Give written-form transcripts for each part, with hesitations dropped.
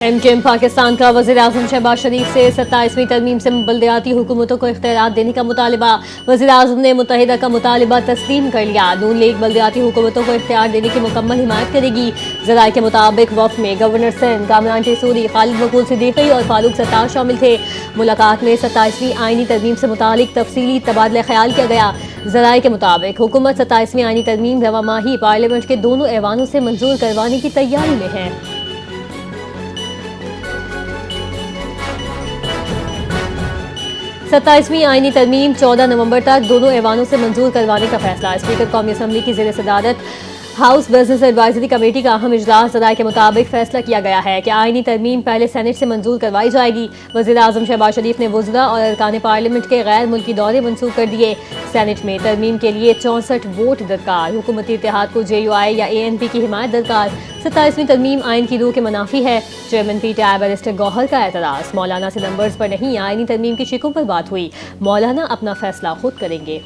MQM Pakistan का वज़ीर-ए-आज़म शहबाज शरीफ से 27वीं तरमीम से बल्दियाती हुकूमतों को इख्तियारात देने का मुतालिबा। वज़ीर-ए-आज़म ने मुत्तहिदा का मुतालिबा तस्लीम कर लिया। नून लीग बल्दियाती हुकूमतों को इख्तियार देने की मुकम्मल हिमायत करेगी। ज़राए के मुताबिक वफ़द में गवर्नर सिंध कामरान टेसूरी, खालिद वकूल सिद्दीकी और फारूक सत्तार शामिल थे। मुलाकात में 27वीं आईनी तरमीम से मुतालिक तफसीली तबादला ख्याल किया गया। ज़राए के मुताबिक हुकूमत 27वीं आईनी तरमीम रवा माही पार्लियामेंट के दोनों ऐवानों से मंजूर करवाने की तैयारी में है। 27वीं आईनी तरमीम 14 नवंबर तक दोनों ऐवानों से मंजूर करवाने का फैसला। स्पीकर कौमी असम्बली की ज़ेर सदारत हाउस बिजनेस एडवाइजरी कमेटी का अहम इजलास ज़राए के मुताबिक फैसला किया गया है कि आईनी तरमीम पहले सेनेट से मंजूर करवाई जाएगी। वज़ीर-ए-आज़म शहबाज शरीफ ने वज़रा और अरकान पार्लियामेंट के गैर मुल्की दौरे मनसूख कर दिए। सेनेट में तरमीम के लिए 64 वोट दरकार। हुकूमती इत्तेहाद को JUI या ANP की हिमायत दरकार। 27वीं तरमीम आइन की रूह के मुनाफी है। चेयरमैन PTI बैरिस्टर गौहर का एतराज़। मौलाना से नंबर्स पर नहीं, आईनी तरमीम की शिकों पर बात हुई। मौलाना अपना फैसला खुद करेंगे।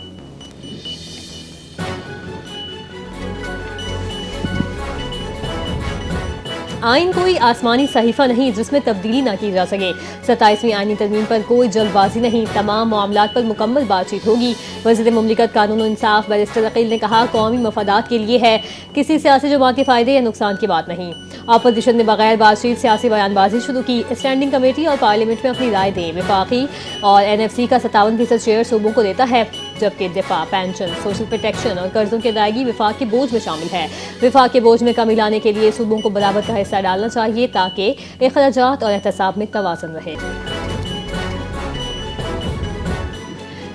आइन कोई आसमानी सहीफा नहीं जिसमें तब्दीली ना की जा सके। 27वीं आईनी तरमीम पर कोई जल्दबाजी नहीं, तमाम मामलात पर मुकम्मल बातचीत होगी। वज़ीर मुमलिकत कानून और इंसाफ बैरिस्टर अकील ने कहा, कौमी मफादात के लिए है, किसी सियासी जमाती फ़ायदे या नुकसान की बात नहीं। अपोजिशन ने बगैर बातचीत सियासी बयानबाजी शुरू की। स्टैंडिंग कमेटी और पार्लियामेंट में अपनी राय दें। विफाकी और NFC का 57% शेयर सूबों को देता है, जबकि दिफा, पेंशन, सोशल प्रोटेक्शन और कर्जों की अदायगी विफाक के बोझ में शामिल है। विफाक के बोझ में कमी लाने के लिए सूबों को बराबर का हिस्सा डालना चाहिए ताकि अखराजात और एहतसाब में तवाज़ुन रहे।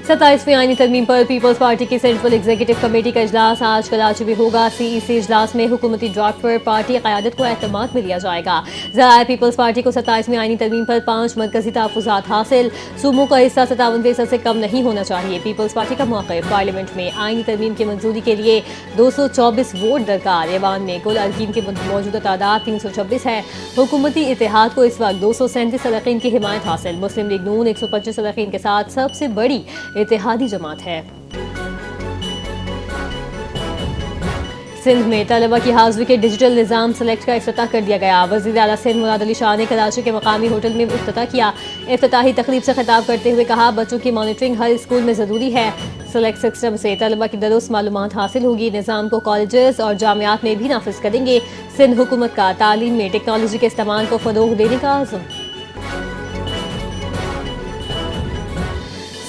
27वीं आईनी तरमीम पर पीपल्स पार्टी की सेंट्रल एग्जीक्यूटिव कमेटी का इजलास आज कराची में होगा। CEC इजलास में हुकूमती ड्राफ्ट पर पार्टी क़यादत को एतमाद में लिया जाएगा। ज़राए पीपल्स पार्टी को 27वीं आईनी तरमीम पर 5 मरकजी तहफ़्फ़ुज़ात हासिल। सूबों का हिस्सा 57% से कम नहीं होना चाहिए। पीपल्स पार्टी का मौक़िफ़, पार्लियामेंट में आईनी तरमीम की मंजूरी के लिए 224 वोट दरकार। ऐवान में कुल अरकान की मौजूदा तादाद 326 है। हुकूमती इत्तेहाद को इस वक्त 237 अरकान की हिमायत हासिल। मुस्लिम लीग नून 125 अरकान के साथ सबसे बड़ी इत्तेहादी जमात है। सिंध में तलबा की हाज़िरी के डिजिटल निज़ाम सेलेक्ट का इफ्तिताह कर दिया गया। वज़ीर आला सिंध मुराद अली शाह ने कराची के मकामी होटल में इफ्तिताह किया। इफ्तिताही तकरीब से खिताब करते हुए कहा, बच्चों की मॉनिटरिंग हर स्कूल में ज़रूरी है। सेलेक्ट सिस्टम से तलबा की दुरुस्त मालूमात हासिल होगी। निज़ाम को कॉलेजेस और जामियात में भी नाफिज करेंगे। सिंध हुकूमत का तालीम में टेक्नोलॉजी के इस्तेमाल को फ़रोग़ देने का आज़म।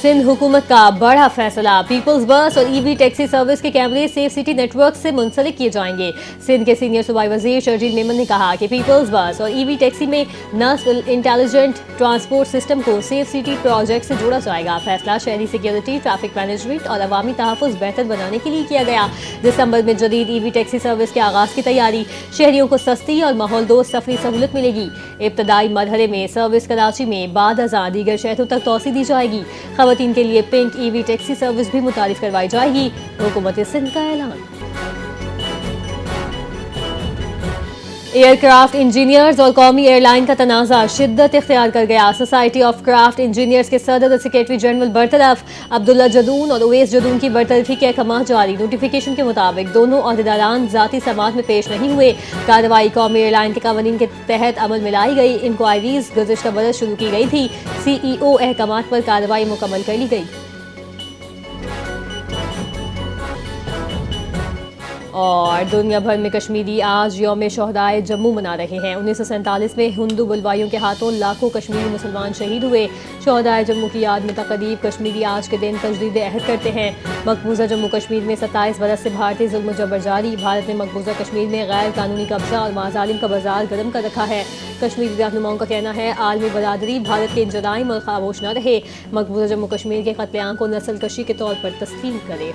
सिंध हुकूमत का बड़ा फैसला, पीपल्स बस और EV टैक्सी सर्विस के कैमरे सेफ सिटी नेटवर्क से मुंसलिक किए जाएंगे। सिंध के सीनियर सूबाई वज़ीर शर्जील मेमन ने कहा कि पीपल्स बस और EV टैक्सी में नस्ल इंटेलिजेंट ट्रांसपोर्ट सिस्टम को सेफ सिटी प्रोजेक्ट से जोड़ा जाएगा। फैसला शहरी सिक्योरिटी, ट्रैफिक मैनेजमेंट और अवामी तहफ़्फ़ुज़ बेहतर बनाने के लिए किया गया। दिसंबर में जदीद EV टैक्सी सर्विस के आगाज़ की तैयारी। शहरियों को सस्ती और माहौल दोस्त सफरी सहूलत मिलेगी। इब्तदाई मरहले में सर्विस कराची में बाद अज़ां दीगर शहरों तक तोसी दी जाएगी। ख़वातीन के लिए पिंक EV टैक्सी सर्विस भी मुतारिफ करवाई जाएगी। हुकूमत सिंध का ऐलान। एयरक्राफ्ट इंजीनियर्स और कौमी एयरलाइन का तनाज़ा शिद्दत इख्तियार कर गया। सोसाइटी ऑफ क्राफ्ट इंजीनियर्स के सदर और सेक्रेटरी जनरल बरतरफ। अब्दुल्ला जदून और उवैस जदून की बरतरफी के अहकाम जारी। नोटिफिकेशन के मुताबिक दोनों अहदेदारान ज़ाती समात में पेश नहीं हुए। कार्रवाई कौमी एयरलाइन के कवानीन के तहत अमल में लाई गई। इंक्वायरीज गुज़िश्ता बरस शुरू की गई थी। CEO अहकाम पर कार्रवाई मुकम्मल कर ली गई। और दुनिया भर में कश्मीरी आज यौम शोहदाए जम्मू मना रहे हैं। 1947 में हिंदू बुलवाइयों के हाथों लाखों कश्मीरी मुसलमान शहीद हुए। शोहदाए जम्मू की याद में तकरीब कश्मीरी आज के दिन तजदीद अहद करते हैं। मकबूजा जम्मू कश्मीर में 27 बरस से भारतीय जुल्म जबर जारी। भारत ने मकबूजा कश्मीर में गैर कानूनी कब्जा और माजालिम का बाजार गर्म कर रखा है। कश्मीरी रहनुमाओं का कहना है, आलमी बरादरी भारत के इन जराइम और खामोश न रहे। मकबूजा जम्मू कश्मीर के कत्लेआम को नस्ल कशी के तौर पर तस्लीम करे।